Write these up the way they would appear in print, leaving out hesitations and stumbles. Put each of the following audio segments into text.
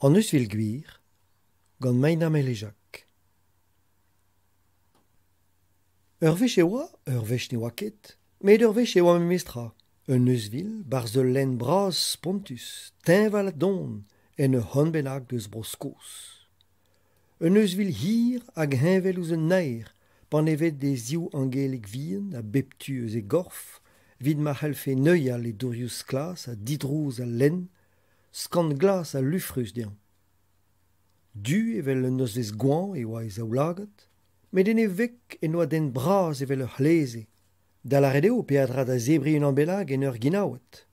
An eus vil gwir, gant mein amel e jak. Ur vech e oa, ur vech ne oa ket, met ur vech e oa me mestra. Un eus vil, barz de len braz spontus, teñval a don, en ur hon bennak deus broskos. Un eus vil hir hag henvel ouz un nair, pan evet de zioù angelik vien a beptu eus e gorf, vid ma c'hellfe neuial e dourioù sklas a didrouz a len, skant glas a lufrus dian. Du evel un eus vez gwan e oa e zaoulagat, met en e vek en oa den braz evel ur c'hleze, da la redeo peadra da zebri un ambelag en ur ginaouet.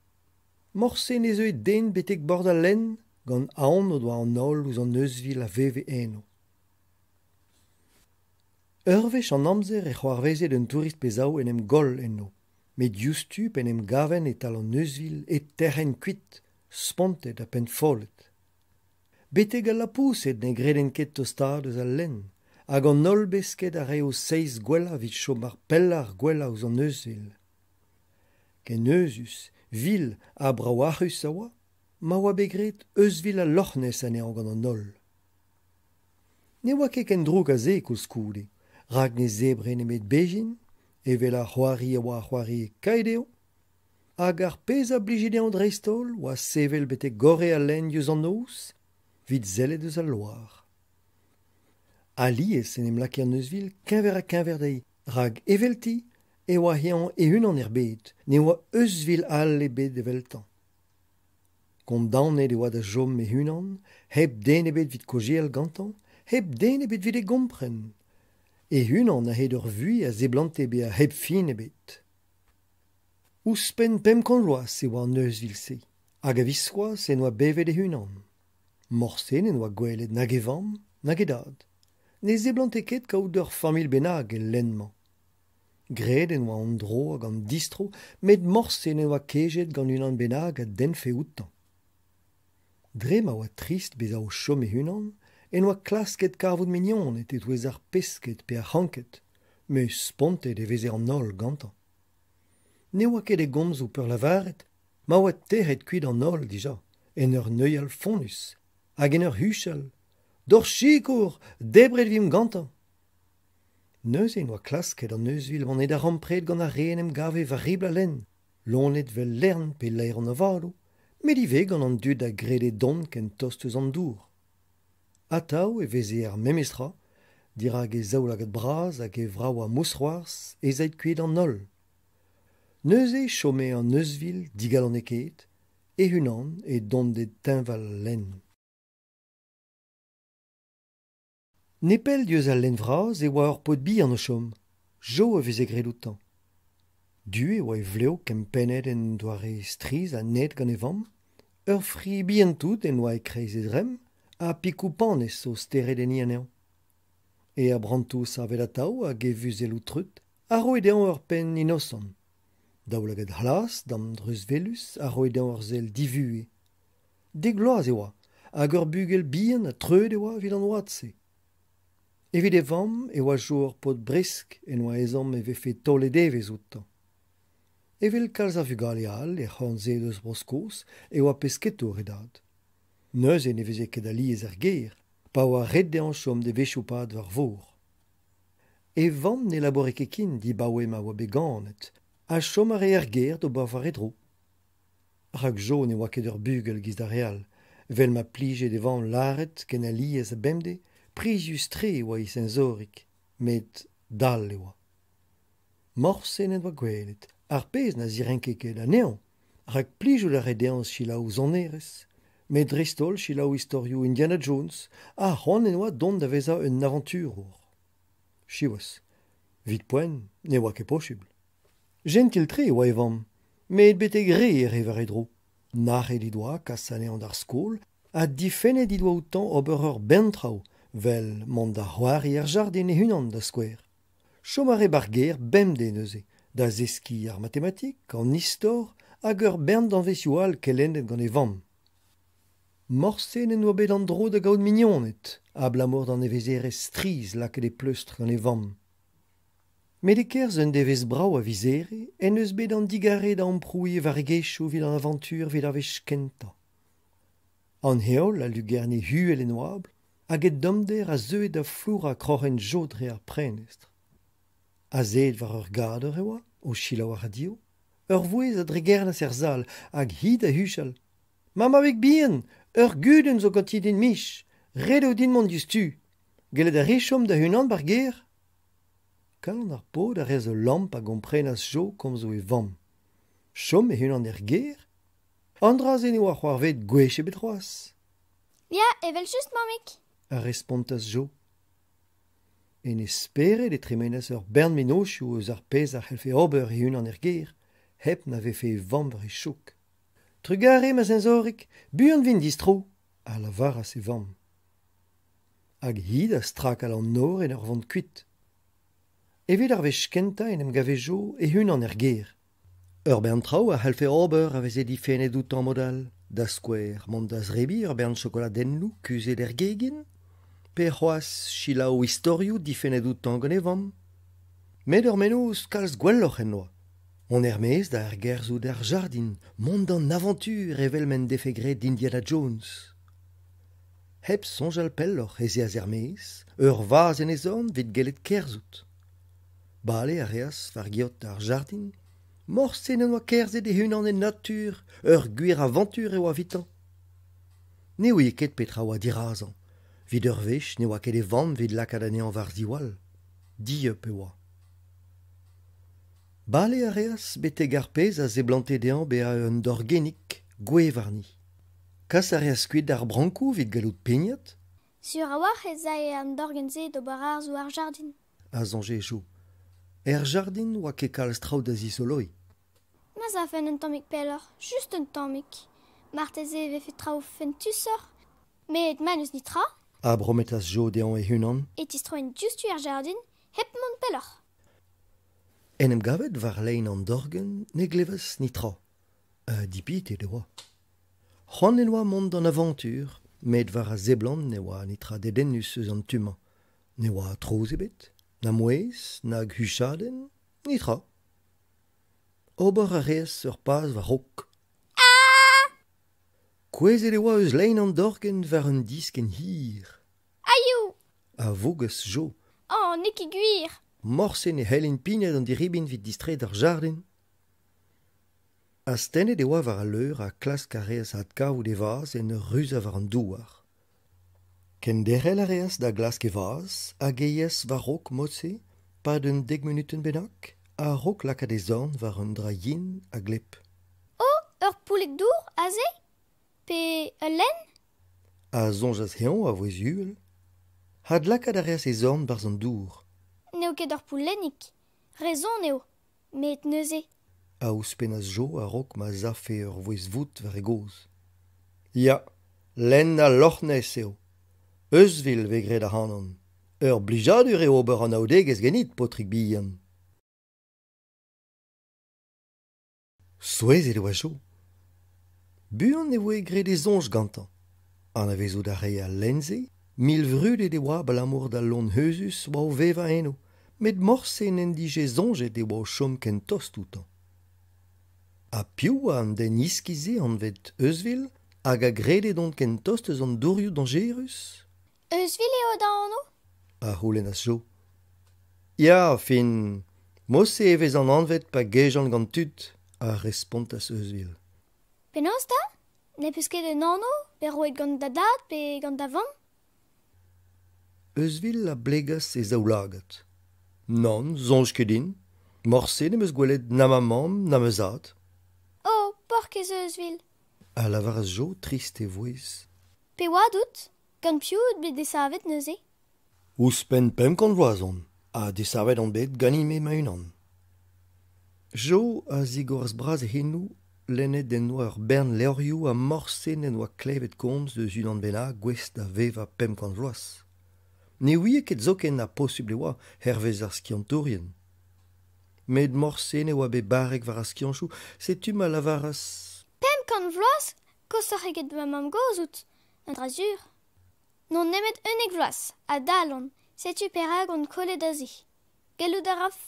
Morse ne zeu e den betek bord a len, gant aon o doa an ol ouz an eusvil a veve eno. Urvech an amzer e c'hoarvezet un tourist pezaou en em gol eno, met justu pen em gaven et al an eusvil et terren kuit, spontet a pen follet. Beteg a lapouset ne greden ket tostad eus al len, hag an ol besket a reo 6 gwella vid chom ar pellar gwella ouz an eusvil. Ken euzus, vil a braouac'hus a oa, ma oa begret eusvil a lochnez ane an gant an ol. Ne oa ket ken droug a ze koulz skoude, rag ne zebre nemet bejin, evel a c'hoari a oa c'hoari kaedeo, hag ar pez a blije an dreistol oa sevel betek gore a len diouz an ous, vid zellet eus al loar. Aliez en em laki an eusvil kenver dei, rag evelti e oa hean e unan er bet, ne oa eusvil all e bet eveltan. Kondanet e oa da jom e unan, heb den e bet vid kojel gantan, heb den e bet vid e gompren. E unan a hed ur vui a zeblante be a heb fin e bet. Ouspen pemkan loas e oa an eusvil se, hag a viskoaz en oa bevet e unan. Morsen en oa gwelet nag e vamm, nag e dad. Ne zeblante ket kaout ur famil bennak e lenman. Gred en oa an dro hag an distro, met morsen en oa kejet gant unan bennak a denfe outan. Dre ma oa trist bez a o chom e unan, en oa klasket karvout mignonet et ouez ar pesket pe ar c'hanket, me spontet e veze an ol gantan. Ne oa ket e gomz ou peur lavaret, ma oa terret kuit an ol dija, en ur neuial fonus, hag en ur huchal. Dor chikour, debret vim gantan. Neus en oa klasket an eusvil vanet a rampret gant a reen em gave varibl a len, lonet vel lern pe leir an avado, met ive gant an dud a grede don ken tost eus an dour. Ataou e veze ar memestra, dirag e zaoulagat braz hag e vrao a mousroars e zaid kuit an ol. Neus e chome an eusvil digal an eket, e unan e dondet teñval len. Nepel dieuz al len vraz e oa ur pot bi an o chom, jo e veze gredoutan. Du e oa e vleo kempennet en doare striz a net gant e vamm, ur fri bientout en oa e kreiz e drem, a pikou panez o steret en ianeo. E a brantous arvel ataou hag e vuzel outrut, a roe dean ur pen inosan. Daoulaget hlas dam dreus velus a roe dean ur zel divue. Degloaz e oa, hag ur bugel bien a treud e oa vid an oadse. Evit e vamm e oa jour pot brisk en oa ezom e vefe toledevez outan. Evel kalz a vugal e al e c'hanzet eus broskos e oa pesketour e dad. Neus en e veze ket a liez ar ger, pa oa ret de an chom de vechoupat war vor. E vamm ne labore ket kin di baoe ma oa beganet, a chom a re ar ger do bavar e dro. Rak jo ne oa ket ur bugel giz da real, vel ma plije de vamm laret ken a liez a bemde, prizius tre oa isen zorik, met dal e oa. Morsen en oa gwelet, ar pez na zirenke ket anean, rak plijou la redeans chilaou zonerez, met drestol chilaou istorioù Indiana Jones, a c'hoant en oa dont da veza un aventurour. Chiwas, vit poen, ne oa ket posibl. Gentil tre oa e vamm, met betek re e revar e dro. Nare di doa kas anean d'ar skol, a difennet di doa outan ober ur bentraou, vel mont da c'hoari ar jardin e unan da skouer. Chom a re bar ger bemde neuze, da zeski ar matematik, an istor, hag ur bern d'anvezioù all kelennet gant e vamm. Morsen en oa bet an dro da gaout mignonet, a blamour d'an evezerez striz laket e pleustr gant e vamm. Met e kerz un devez brao a vizere, en eus bet an digare da amproui e vargechou vid an aventur vid ar vez kenta. An heol a lugerne huel en oabl, hag et domder a zeuet da flour a krochen jodre ar prenestr. A zed war ur gader e oa, o chilaou a radio, ur vouez a dregernas er zal, hag hid a huchal. Mama vek bien, ur guden zo ganti din mich, redo din mont justu, gelet a rechom da hunan bar ger. Kalan ar pod a rez o lamp a gomprenas jo kom zo e vamm. Chom e hunan er ger? Andraz en oa c'hoarvet gwech e betroaz. Ja, evel just, mamik. A respontas jo. En espere de tremenas ur bern minochioù eus ar pez ar c'helfe ober e hunan er ger, hep na vefe e vamm war e chouk. Trugare ma zenzorik, buan vin distro, a lavaras e vamm. Hag hid a strak al an nor en ur vant kuit. Evit ar vez kenta en em gavejo e hunan er ger. Ur bern traoù a c'helfe ober a veze difennet outan modal, da skouer mont da zrebi ur bern chokoladenlou kuzet er gegin, pe c'hoaz chilaou istorioù difennet outan gant e vamm. Met ur menoz kalz gwelloc'h en oa. On ermez da ar gerzout ar jardin, mont d'an aventur evel men defegret d'Indiana Jones. Hep sonjal pelloc'h eziaz ermez, ur vaz en ezorn vet gellet kerzout. Bale a reas war giot ar jardin, morsen en oa kerzet e hunan en natur, ur gwir aventur e oa vitan. Ne oa ket petra oa dirazan, vid ur vech ne oa ket e vamm vid lakad anean war diwall. Dieup e oa. Bale a reas beteg ar pez a zeblante dean be a un dorgenik gwe warni. Kas a reas kuit ar brankou vid galout peignat? Sur a war ez ae an dorgenze do barar zo ar jardin. A zonje jo. Er jardin oa ket kalz traoù da zisoloi. Ma za fen un tammik peller, just un tammik. Marteze vefe traoù fen tusor, met manus ni tra, A brometas jo dean e hunan. et istroen justu ar jardin, hep mont peller. En em gavet war lein an dorgen ne glevas ni tra. Dipit e de oa. C'hoant en oa mont d'an aventur, met war a zeblant ne oa ni tra dedennus eus an tumañ. Ne oa troz ebet, na mouez, na huchaden, ni tra. Ober a reas ur paz war rok. Kwezet e oa eus lein an dorgen war un disk en hir. Ayou! A vogas jo. Oh, neki gwir! Morsen e helen pinet an diribin vid distret ar jardin. A stennet e oa war a leur a klask a reas ad kaout e vaz en ur ruz a war an douar. Ken derel a reas da glask e vaz, a geies war rok motse, pa d'un 10 minuten bennak, a rok lakad e zorn war un dra yin a glep. Oh, ur pouleg dour, a ze? Pe ul len? A zonjas heon a voez uhel. Had lakad a reas e zorn bar an dour. Neo ket ur poulennik. Rezon neo, met neuze. A ouspennas jo a rok ma zafe ur voez vout war e goz. Ya, len a lochnez eo. Eusvil vegret a hanan. Ur blijadur e ober an aodegez genit potrik bihan. Souez e oa jo. Buan e voe gret e zonj gantan. An a vezo da re a lenze, mil vrudet e oa balamour da lon heuzus oa o veva eno, met morsen en dije zonjet e oa o chom ken tost outan. A piou an den iskize an vet eusvil, hag a gredet don ken tost eus an dourioù dangerus? Eus eo da anno? A c'houlennas jo. Ya, fin, mosse e vez an anvet pa gejan gant tud, a respontas eusvil. Penaos da? Ne peus ket un anno, pe roet gant da dad, pe gant da vamm? Eusvil a blegas e zaoulagat. Non, zonj ket din. Morse ne meus gwelet na ma mam, na ma zad. Oh, pork ez eus A lavaras jo trist e voez. Pe oa dout? Gant piout bet desavet neuze? Ouspen pem kant vloazon, a desavet an bet ganime ma unan. Jo a zigorz braz e hennou, lennet den oa ur bern leorioù a morse en oa klevet komz deus unan benna gwest da veva pem kant vloaz. Ne ouie ket zoken a posible oa hervez ar skiantourien. Met morse ne oa be barek war a skianchou, setu ma lavaras... Pem kant vloaz? Kostor eget ma mam gozout, un drazur. Non nemet unig vloaz, a dalon, setu perag on kolet da zi. Gallout a raf...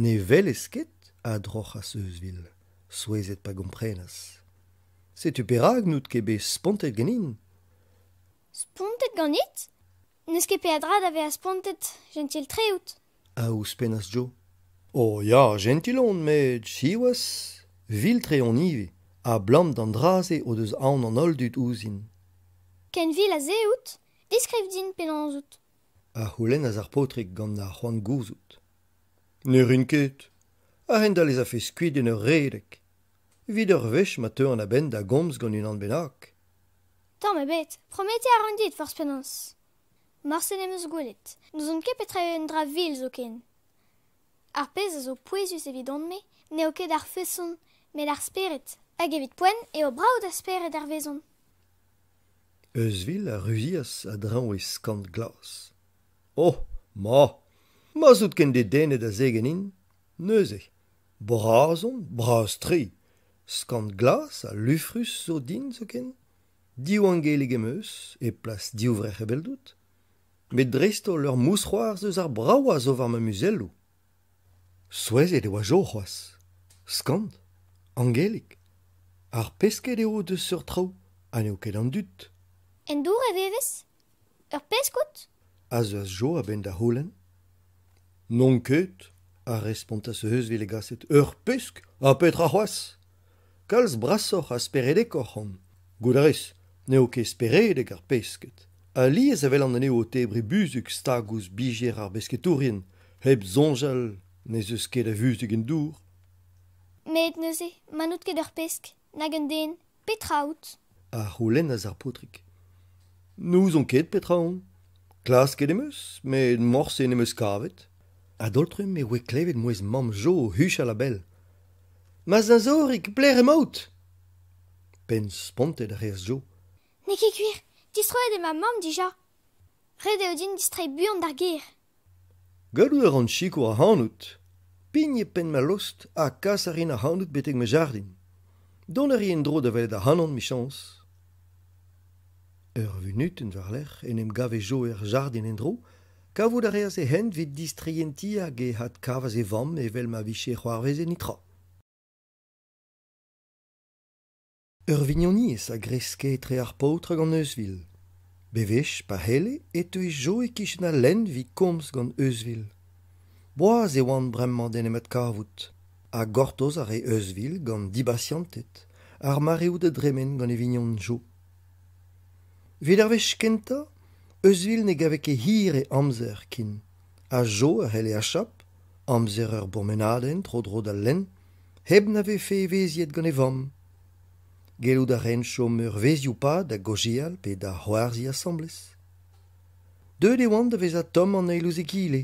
Ne vel esket a drochas eusvil, souezet pa gomprenas. Setu perag nout ket be spontet ganin, ganit? Neus ket pe a dra da ve a spontet gentil treout. A ouspennas Jo. Oh ya, gentil on, met chiwas, viltre on ive, a blam d'an draze o deus aon an ol dut ouzin. Ken vil a zeout, diskriv din penan out. A c'houlenn az ar potrik gant na c'hoant gouzout. Ne rin ket, a hendal ez a fe skuit en ur redek. Vid ur vech ma teu an a ben da gomz gant un an benak. Tamm e bet, promete a rendit force penans. Marsen em eus gwelet, nous on ket petra un dra vil zo ken. Ar pez a zo pouezus evidon me, ne o ket ar feson, met ar speret, hag evit poen eo brav da speret ar vezon. Eus vil a ruzias a drañ e skant glas. Oh, ma zout ken de dennet a zegen in, neuze. Brazon, braz tri. Skant glas a lufrus zo din zo ken. Diou angelig em eus, e plas diou vrech e beldout. Met dresto leur mousroar eus ar braoa zo war ma muzello. Souezet e oa Jo c'hoaz. Skant, angelig. Ar pesket eo deus sur trao, an eo ket an dut. En dour e vevez? Ur peskout? A zeus Jo a ben da c'houlenn. Non ket, a respontas eus vil e gaset. Ur pesk, a petra c'hoaz. Kalz brasoc'h a speredek oc'han. Goudarez, neo ket speredek ar pesket. A li ez avel an aneo o tebre buzuk stagous bijer ar besketourien, heb zonjal nez eus ket a vuzuk en dour. Met neuze, manout ket ur pesk, nag un den, petra out. A c'houlenn az ar potrik. Nous on ket petra on. Klas ket emeus, met morse en emeus kavet. Adoltrum me oe klevet mouez mam Jo huch a la bel. Ma zazorik, pler emaout! Pen spontet a reas Jo. Ne ket kuir, distroet e ma mam dija. Red eo din distrai buan d'ar ger. Galou ar an chiko a hanout. Pigne pen ma lost a kas a rin a hanout betek me jardin. Don a rien dro da velet a hanon mi chans. Ur vunut en varlech en em gave Jo jardin en dro, kavout a reas e hent vid distrienti hag e hat kavaz e vamm evel ma viche c'hoarvez e nitra. Ur vignoni a greske tre ar poutre gant eusvil. Bevech, pa hele, eus Jo e kichen a lenn vi komz gant eusvil. Boaz e oan bremman den emet kavout. A gortoz ar e eusvil gant dibasiantet, ar mareoù de dremen gant e vignon Jo. Vid ar vech kenta, eusvil ne gave ket hir e amzer kin. A Jo ar hele a chap, amzer ur bourmenaden tro dro da lenn, heb na fe veziet gant e vamm. Gelou da ren chom ur vezioù pa da gojial pe da c'hoarzi assemblez. Deuet e oan da vez a tom an eilouz e gile.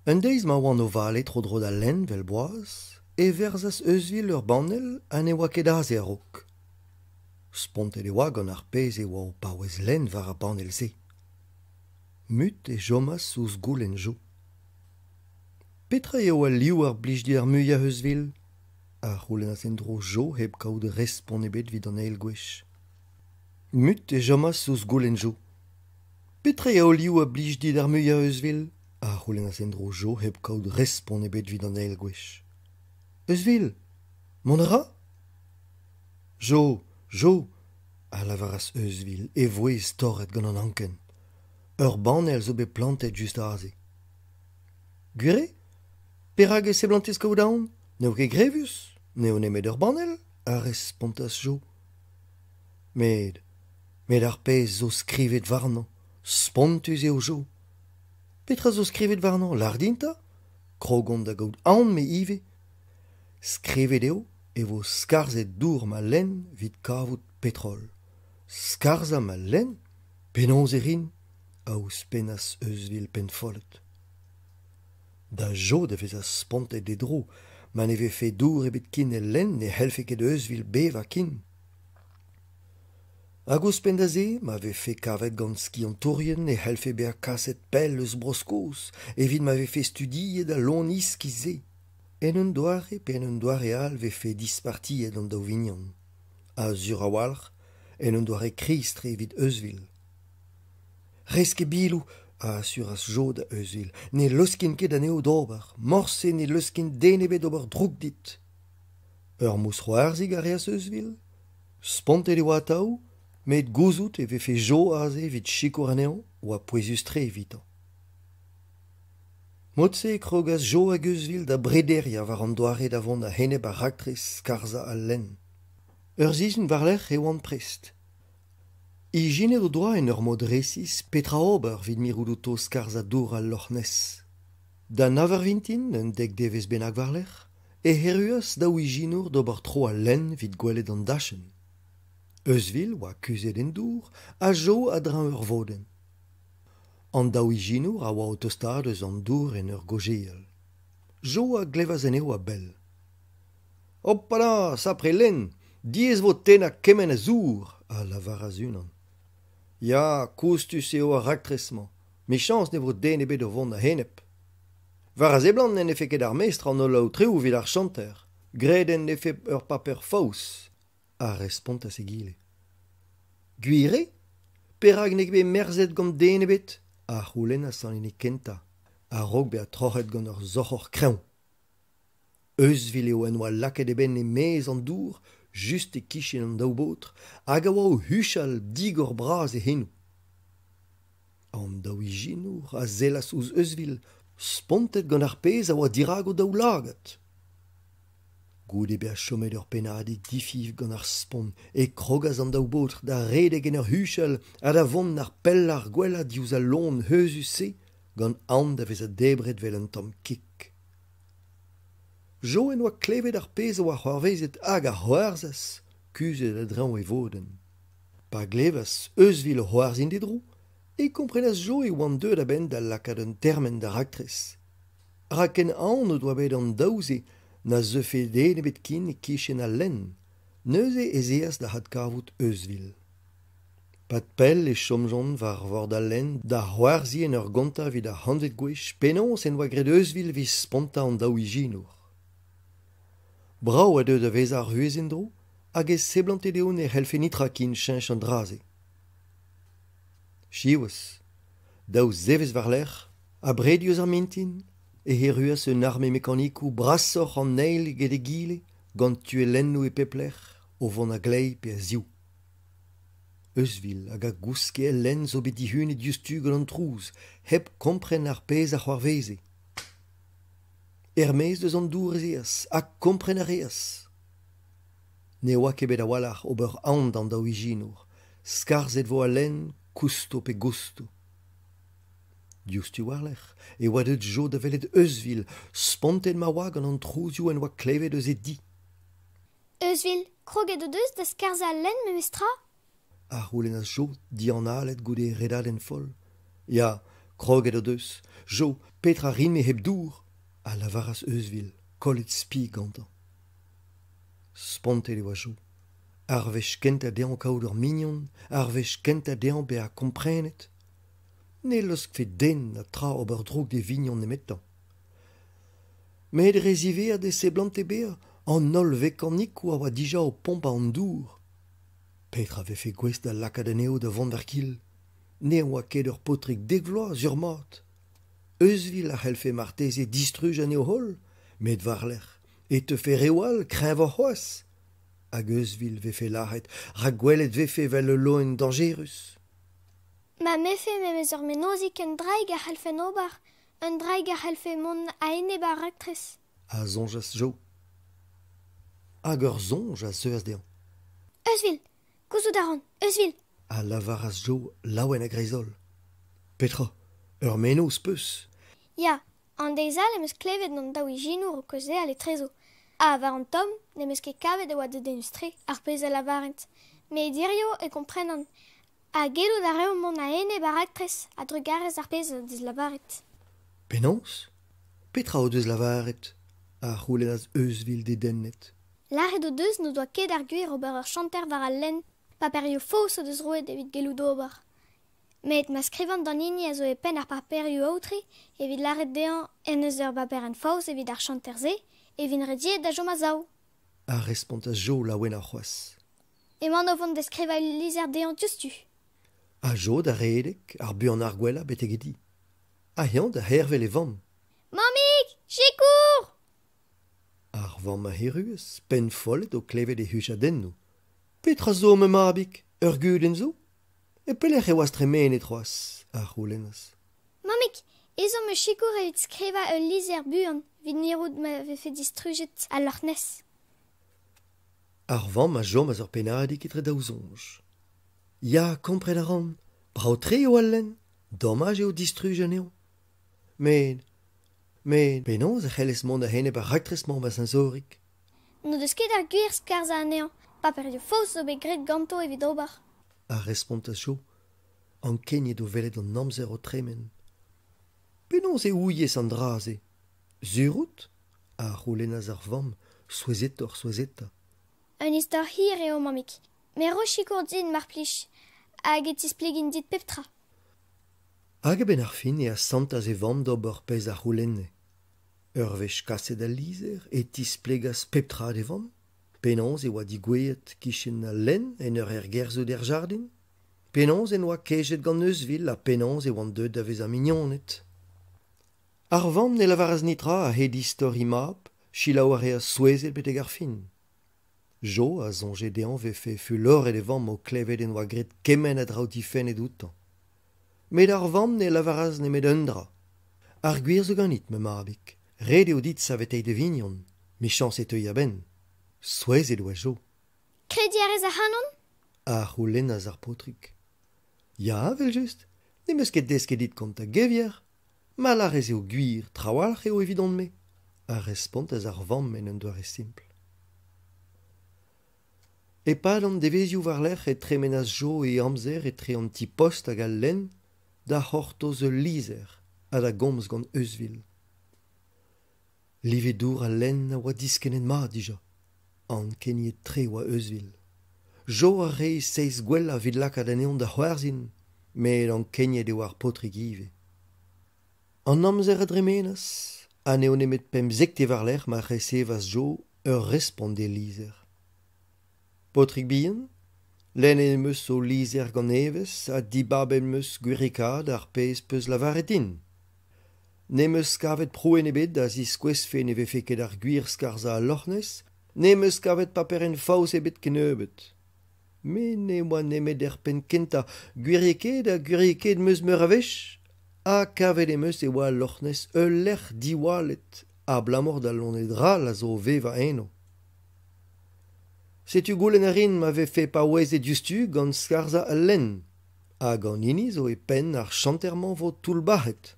Un deiz ma oan o vale tro dro da lenn vel boaz, e verzas eusvil ur banel an e oa ket aze a rok. Spontet e oa gant ar pez e oa o paouez lenn war a banel se. Mut e jomas ouz goulenn Jo. Petra eo a liou ar blijdi ar muia eusvil? A c'houlenn a zendro Jo heb kaout respon ebet vid an eil gwech. Mut e jomas ouz goulenn Jo. Petra eo liou a blijdi ar muia eusvil? A c'houlenn a zendro Jo heb kaout respon ebet vid an eil gwech. Eusvil, mon ra? Jo, a lavaras eusvil, e voez torret gant an anken. Ur banel zo be plantet just aze. Gure? Perag e se blantez kaout aon? Neo ket grevus? Neo nemet ur banel? A respontas Jo. Med ar pez zo skrivet varnan, spontus eo Jo. Petra zo skrivet varnan, lardinta? Krogont da gaout aon me ive. Skrivet eo, e vo skarzet dour ma lenn vid kavout petrol. Skarza ma lenn? Penons e rin? A ouspennas eusvil pen follet. Da Jo da vez a spontet de dro, man eve fe dour ebet kin e lenn ne helfe ket eusvil bev a kin. Hag ouspenn da ze, ma ve fe kavet gant skiantourien ne helfe be a kaset pell eus broskos, evit ma ve fe studiet da lon iski ze. En un doare pe en un doare al ve fe dispartiet an daou vignon. A zur a walc'h, en un doare kristre evit eusvil. Reske bilou, a suras Jo da eusvil, ne leuskin ket aneo d'ober, morse ne leuskin denebet d'ober droug dit. Ur mousroarzig a reas eusvil? Spontet e oa ataou, Met gouzout e vefe jo aze vid chikour aneo oa poezus tre evitan. Motse krogas jo a Eusvil da brederia war an doare davon a henneb a raktres skarza al len. Ur zizun varlec'h e oan prest. I jine do doa en ur mod resis petra ober vid miroulouto skarza dour al Loch Ness. Da navar vintin, un dek devez bennak varlec'h, e heruas da ouijinour d'ober tro al len vid gwelet an dachen. Eusvil oa kuzet en dour, a jo a dran ur voden. An daouijinour a oa autostad eus an dour en ur gojeel. Jo a glevas en eo a bell. Hoppala, sapre len, diez vo ten a kemen a zour, a lavar a zunan. Ya, koustus eo a raktresman, me chans ne vo den ebet o vont a hennep. Var a zeblant n'en efe ket ar meestra an olaou treoù vid ar chanter, greden nefe ur paper faous, a respont a segile. Guire? Perag nek be merzet gant den ebet, a c'houlenn a san kenta, a rog be a troc'het gant ur zochor kreñv. Eusvil eo en oa laket eben e mez an dour, just e kichen an daou botr, hag a oa o huchal digor braz e hennou. An daouijinour a zelas ouz Eusvil, spontet gant ar pez a oa dirago daou lagat. Goude be a chomet ur penadig difiv gant ar spont e krogaz an daou botr da redeg en ur huchal a da vont ar pellar gwella diouz a lon heuzus se gant an da vez a debret vel un tamm kik. Jo en oa klevet ar pez a oa c'hoarvezet hag a c'hoarzas, kuzet a drañ e voden. Pa glevas Eusvil o c'hoarzin dedrou, e komprenas jo e oan deud a ben da lakad un termen da raktres. Raken an o doa bet an daouze na zeufe den ebet kin e kichen al len, neuze e zeas da had kavout Eusvil. Pat pell e chomjon war vord al len da c'hoarzi en ur gonta vid a handet gwech penons en oa gret Eusvil viz sponta an daouijinour. Brao a deud a vez ar huezen dro, hag e seblant edeon e c'helfe nitra kin chench an draze. Chiwas, daou zevez varlec'h, a brediouz ar mintin, e heruas un arme mekanikou brassoc'h an neil ged e gile, gant tue lennou e peplec'h, o vont a glei pe a ziou. Eusvil hag a gouske el len zo bet dihunet diustu gant an trouz, heb kompren ar pez a c'hoarveze. Mez deus an dour ezeas, ha kompren a reas. Ne oa kebet a walac'h ober an d'an daouijinour, skarzet vo a len, kousto pe gusto. Diustu warlec'h, e oa deud jo da velet Eusvil, sponten ma oa gant an trouzioù en oa klevet eus e di. Eusvil, kroget o deus da skarza al len me mestra? A roulen as jo, di an alet goude redaden fol. Ya, kroget o deus, jo, petra rin me heb dour, a lavaras Eusvil, kollet spi gantan. Spontet e oa jo. Ar vech kent a dean kaout ur mignon, ar vech kent a dean be a komprenet. Ne losk fe den a tra ober droug de vignon nemetan. Met reziver de seblant e beer, an nol vekanik oa oa dija o pompa an dour. Petra vefe gwest da lakad aneo da vont ar kil. Ne oa ket ur potrik degvloaz ur mat. Eusvil a c'helfe marteze distruj aneo hol, met varlec'h, e te fe rewal kreñv ar c'hoaz. Hag Eusvil vefe lac'het, ra gwelet vefe vel le loen dangerus. Ma mefe me meus ur menozik un draig a c'helfen ober, un draig a c'helfe mon a eneb a raktres. A zonjas jo. Hag ur zonj a zeuas dean. Eusvil, gouzout a ran, Eusvil. A lavaras jo laouen a grezol. Petra, ur menoz peus. Ya, an deizal em eus klevet d'an daouijinour o koze al e trezo. A war an tom, ne meus ket kavet e oa de denustre ar pez a lavarent. Me dirio e komprenan. A gelou da reo mon a eneb a raktres a drugarez ar pez a diz lavaret. Penons? Petra o deus lavaret, a c'houlen az Eusvil de dennet. Lare o deus no doa ket ar gwir ober ur chanter war al len, pa perio fos o deus roet evit gelou d'ober. Met ma skrivant d'an hini a zo e pen ar paperio aoutri, evit laret dean en eus ur paper en faos evit ar chanter ze, evit rediet da jo ma zao. A respont a jo laouen ar c'hoaz. Emañ o vont deskriva lizer dean justu. A jo da redek ar buan ar gwella betegedi. A hian da hervel e vamm. Mamik, chikour! Ar vamm a heruez, pen follet o klevet e huchadennou. Petra zo me mabik, guden zo? E pelech e oas tremenet roas, ar roulennas. Mamik, ezo me chikour evit skriva lizer buan, vid niroud m'ave fait distruget à Loch Ness. Ar vamm a jom a zor penadik etre daouzonj. Ya, kompren a ran, brao tre o allen, dommage eo distrugen eo. Men, penaos a c'hellez mont a henne ba raktresman ba sensorik. No deus ket ar gwir skarza anean, pa per eo fos zo bet gret ganto evit ober. A respont a jo, an kenye do velet an amzer o tremen. Penaos e ouiez an draze. Zurut, a roulennas ar vamm, souezeta. Un istor hir eo, mamik. Me ro chikour din mar plij, hag e tisplegin dit peptra. Hag e ben ar fin e a santaz e vamm d'ober pez ar roulenne. Ur vech kaset a lizer e tisplegas peptra de vamm. Penaos e oa digouet kichen a len en ur gerzo der jardin. Penaos en oa kejet gant eusvil a penaos e oan deud da vez a mignonet. Ar vamm ne lavaraz nitra a het istor imap, chilaouare a souezet beteg ar fin. Jo a zonje dean vefe fulor e vamm o klevet en oa gret kemen a drautifen e doutan. Met ar vamm ne lavaraz ne met undra. Ar gwir zo ganit me marbik. Red eo dit savetei de vignon, me chans e teuia ben. Souezet oa jo. Kredi arez a hanon? A roulennas ar potrik. Ya, vel just. Ne meus ket desket dit kont a gevier. Ma la rez eo gwir, trawalc'h eo evidon me. A respont az ar vamm en un doare simple. E pad an devezioù war lec'h e tremenas jo e amzer e tre an ti post hag al len da c'horto ze lizer ha da gomz gant eusvil. Livedour al len a oa diskenet ma dija. An kenye tre oa eusvil. Jo a rei seiz gwell a vid lak da neon da c'hwarzin, met an kenye de war potrik ive. An amzer a dremenas, a neo nemet pemzek te war lec'h ma resevas jo ur responde lizer. Potrik bihan, len en meus o lizer gant nevez a dibab en meus gwirikad ar pez peus lavaretin. Ne meus kavet proen ebet da ziskouesfe ne vefe ket ar gwir skarza a Loch Ness, ne meus kavet paper en faous ebet keneubet. Me ne oa nemet er pen kenta gwiriket meus meur a vech, a kavet e meus e oa Loch Ness lec'h diwalet a blamor da lon e dral a zo veva eno. Setu goulenn a rin ma vefe pa ouez e diustu gant skarza al len, a gant ini zo e pen ar chanterman vo tout bahet.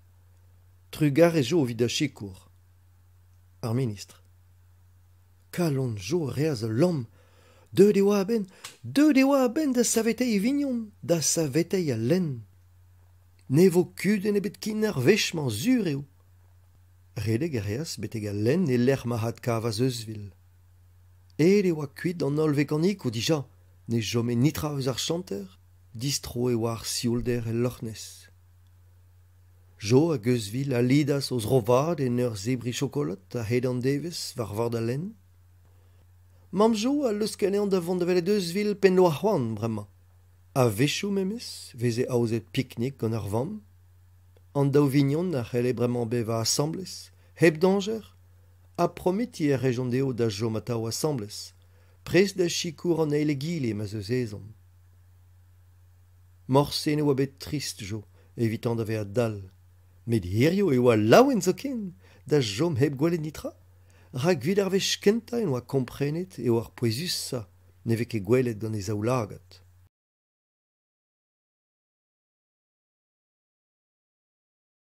Trugar e jo vid a chikour. Ar ministre. Kalon jo reaz a lom, deud e oa a ben da savetei e vignon, da savetei a len. Ne vo kuden ebet kin ar vechman zur eo. Redeg a reaz beteg a len e lec'h ma had kavaz eusvil. E oa kuit an olvekanik o dija, ne jome nitra eus ar chanter, distro e oa ar siolder e Loch Ness. Jo a geusvil a lidas oz rovad en ur zebri chokolot a hed an devez war da len. Mam jo a leus kenean da vont da velet eusvil pen loa c'hoant bremañ. A vechou memes, veze aouzet piknik gant ar vamm. An daou vignon a c'helle bremañ beva assemblez, heb danger, a prometi e rejon deo da jo matao assemblez, prez da chikour an eile gile ma zeus ezon. Morse ne oa bet trist jo, evitant da ve a dal. Met hirio e oa laouen zo ken, da jom heb gwelet nitra. Ra gvid ar vech kenta en oa komprenet e oa ar poezus sa, ne vez ket gwelet gant e zaoulagat.